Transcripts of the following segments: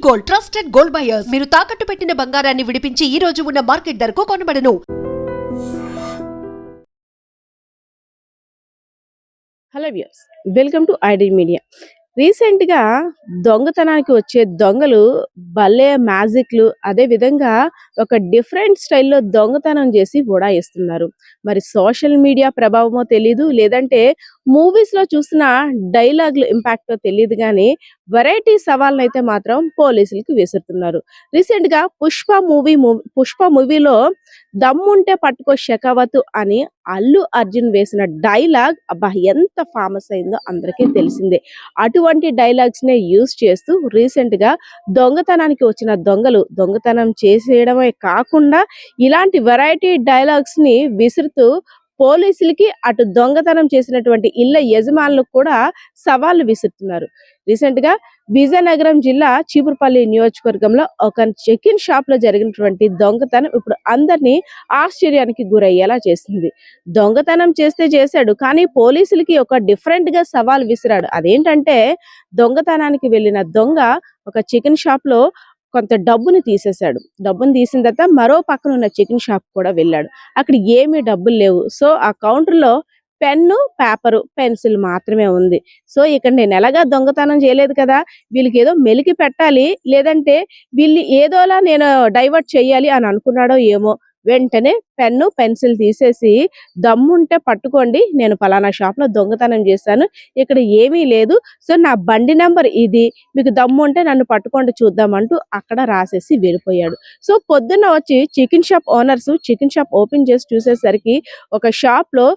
Gold, trusted gold buyers. మీరు తాకట్టు పెట్టిన బంగారాన్ని విడిపించి ఈ రోజు ఉన్న మార్కెట్ ధరకు కొనబడను. Hello viewers, welcome to ID media. రీసెంట్గా దొంగతనానికి వచ్చే దొంగలు భలే మ్యాజిక్లు, అదే విధంగా ఒక డిఫరెంట్ స్టైల్లో దొంగతనం చేసి ఉడాయిస్తున్నారు. మరి సోషల్ మీడియా ప్రభావమో తెలీదు, లేదంటే మూవీస్లో చూసిన డైలాగులు ఇంపాక్టో తెలియదు, కానీ వెరైటీ సవాళ్ళను అయితే మాత్రం పోలీసులకు విసురుతున్నారు. రీసెంట్గా పుష్ప మూవీలో దమ్ముంటే పట్టుకో షెకావతు అని అల్లు అర్జున్ వేసిన డైలాగ్ అబ్బా ఎంత ఫేమస్ అయిందో అందరికీ తెలిసిందే. అటువంటి డైలాగ్స్ నే యూజ్ చేస్తూ రీసెంట్ గా దొంగతనానికి వచ్చిన దొంగలు దొంగతనం చేసేయడమే కాకుండా ఇలాంటి వెరైటీ డైలాగ్స్ ని విసురుతూ పోలీసులకి, అటు దొంగతనం చేసినటువంటి ఇళ్ల యజమానులకు కూడా సవాళ్లు విసురుతున్నారు. రీసెంట్ గా విజయనగరం జిల్లా చీపురుపల్లి నియోజకవర్గంలో ఒక చెకిన్ షాప్ లో జరిగినటువంటి దొంగతనం ఇప్పుడు అందరినీ ఆశ్చర్యానికి గురయ్యేలా చేసింది. దొంగతనం చేశాడు, కానీ పోలీసులకి ఒక డిఫరెంట్ గా సవాల్ విసిరాడు. అదేంటంటే దొంగతనానికి వెళ్ళిన దొంగ ఒక చికెన్ షాప్ లో కొంత డబ్బుని తీసేశాడు. డబ్బుని తీసిన తర్వాత మరో పక్కన ఉన్న చికెన్ షాప్ కూడా వెళ్ళాడు. అక్కడ ఏమీ డబ్బులు లేవు. సో ఆ కౌంటర్లో పెన్ను, పేపరు, పెన్సిల్ మాత్రమే ఉంది. సో ఇక్కడ నేను ఎలాగా దొంగతనం చేయలేదు కదా, వీళ్ళకి ఏదో మెలికి పెట్టాలి, లేదంటే వీళ్ళు ఏదోలా నేను డైవర్ట్ చేయాలి అని అనుకున్నాడో ఏమో. వెంటనే పెన్ను, పెన్సిల్ తీసేసి దమ్ముంటే పట్టుకోండి, నేను పలానా షాప్లో దొంగతనం చేశాను, ఇక్కడ ఏమీ లేదు, సో నా బండి నెంబర్ ఇది, మీకు దమ్ము ఉంటే నన్ను పట్టుకోండి చూద్దామంటూ అక్కడ రాసేసి వెళ్ళిపోయాడు. సో పొద్దున్న వచ్చి chicken shop owners chicken shop open చేసి చూసేసరికి ఒక షాప్లో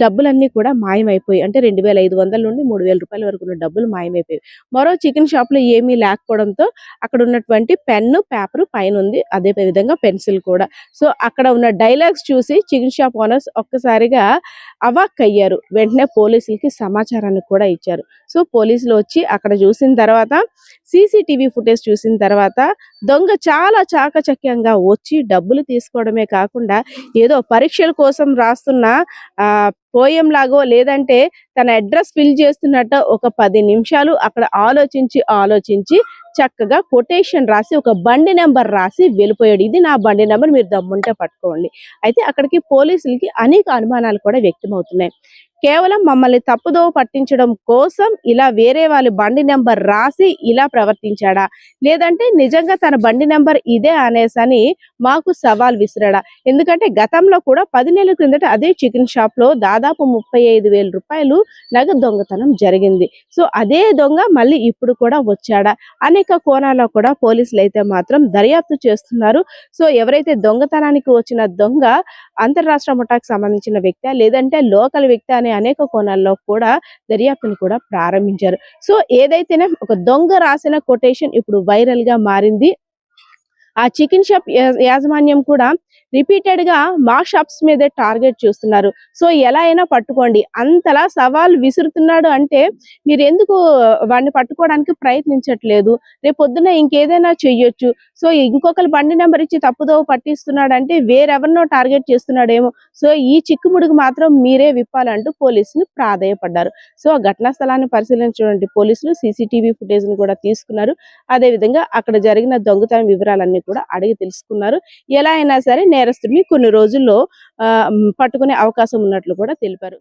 డబ్బులన్నీ కూడా మాయమైపోయి, అంటే 2500 నుండి 3000 రూపాయల వరకు ఉన్న డబ్బులు మాయమైపోయాయి. మరో చికెన్ షాప్ లో ఏమీ లేకపోవడంతో అక్కడ ఉన్నటువంటి పెన్ను, పేపరు పైన ఉంది, అదే విధంగా పెన్సిల్ కూడా. సో అక్కడ ఉన్న డైలాగ్స్ చూసి చికెన్ షాప్ ఓనర్స్ ఒక్కసారిగా అవాక్ అయ్యారు. వెంటనే పోలీసులకి సమాచారాన్ని కూడా ఇచ్చారు. సో పోలీసులు వచ్చి అక్కడ చూసిన తర్వాత సీసీటీవీ ఫుటేజ్ చూసిన తర్వాత దొంగ చాలా చాకచక్యంగా వచ్చి డబ్బులు తీసుకోవడమే కాకుండా ఏదో పరీక్షల కోసం రాస్తున్న పోయం లాగో, లేదంటే తన అడ్రస్ ఫిల్ చేస్తున్నట్టు ఒక 10 నిమిషాలు అక్కడ ఆలోచించి చక్కగా కొటేషన్ రాసి ఒక బండి నెంబర్ రాసి వెళ్ళిపోయాడు. ఇది నా బండి నెంబర్, మీరు దమ్ముంటే పట్టుకోండి. అయితే అక్కడికి పోలీసులకి అనేక అనుమానాలు కూడా వ్యక్తమవుతున్నాయి. కేవలం మమ్మల్ని తప్పుదోవ పట్టించడం కోసం ఇలా వేరే వాళ్ళ బండి నెంబర్ రాసి ఇలా ప్రవర్తించాడా, లేదంటే నిజంగా తన బండి నెంబర్ ఇదే అనేసని మాకు సవాల్ విసిరాడా? ఎందుకంటే గతంలో కూడా 10 నెలల క్రిందట అదే చికెన్ షాప్ లో దాదాపు 35,000 రూపాయలు నగదు దొంగతనం జరిగింది. సో అదే దొంగ మళ్ళీ ఇప్పుడు కూడా వచ్చాడా? అనేక కోణాల్లో కూడా పోలీసులు అయితే మాత్రం దర్యాప్తు చేస్తున్నారు. సో ఎవరైతే దొంగతనానికి వచ్చిన దొంగ అంతర్రాష్ట్ర ముఠాకు సంబంధించిన వ్యక్తి, లేదంటే లోకల్ వ్యక్తి అనే అనేక కోణాల్లో కూడా దర్యాప్తును కూడా ప్రారంభించారు. సో ఏదైతేనే ఒక దొంగ రాసిన కొటేషన్ ఇప్పుడు వైరల్ గా మారింది. ఆ చికెన్ షాప్ యాజమాన్యం కూడా రిపీటెడ్ గా మా షాప్స్ మీదే టార్గెట్ చూస్తున్నారు. సో ఎలా అయినా పట్టుకోండి, అంతలా సవాల్ విసురుతున్నాడు అంటే మీరు ఎందుకు వాడిని పట్టుకోవడానికి ప్రయత్నించట్లేదు? రేపు పొద్దున ఇంకేదైనా చెయ్యొచ్చు. సో ఇంకొకరు బండి నెంబర్ ఇచ్చి తప్పుదోవ పట్టిస్తున్నాడు అంటే వేరెవరినో టార్గెట్ చేస్తున్నాడేమో. సో ఈ చిక్కుముడుగు మాత్రం మీరే విప్పాలంటూ పోలీసులు ప్రాధేయపడ్డారు. సో ఘటనా స్థలాన్ని పరిశీలించినటువంటి పోలీసులు సీసీటీవీ ఫుటేజ్ ను కూడా తీసుకున్నారు. అదే విధంగా అక్కడ జరిగిన దొంగతనం వివరాలన్నీ కూడా అడిగి తెలుసుకున్నారు. ఎలా అయినా సరే నేరస్తుడిని కొన్ని రోజుల్లో పట్టుకునే అవకాశం ఉన్నట్లు కూడా తెలిపారు.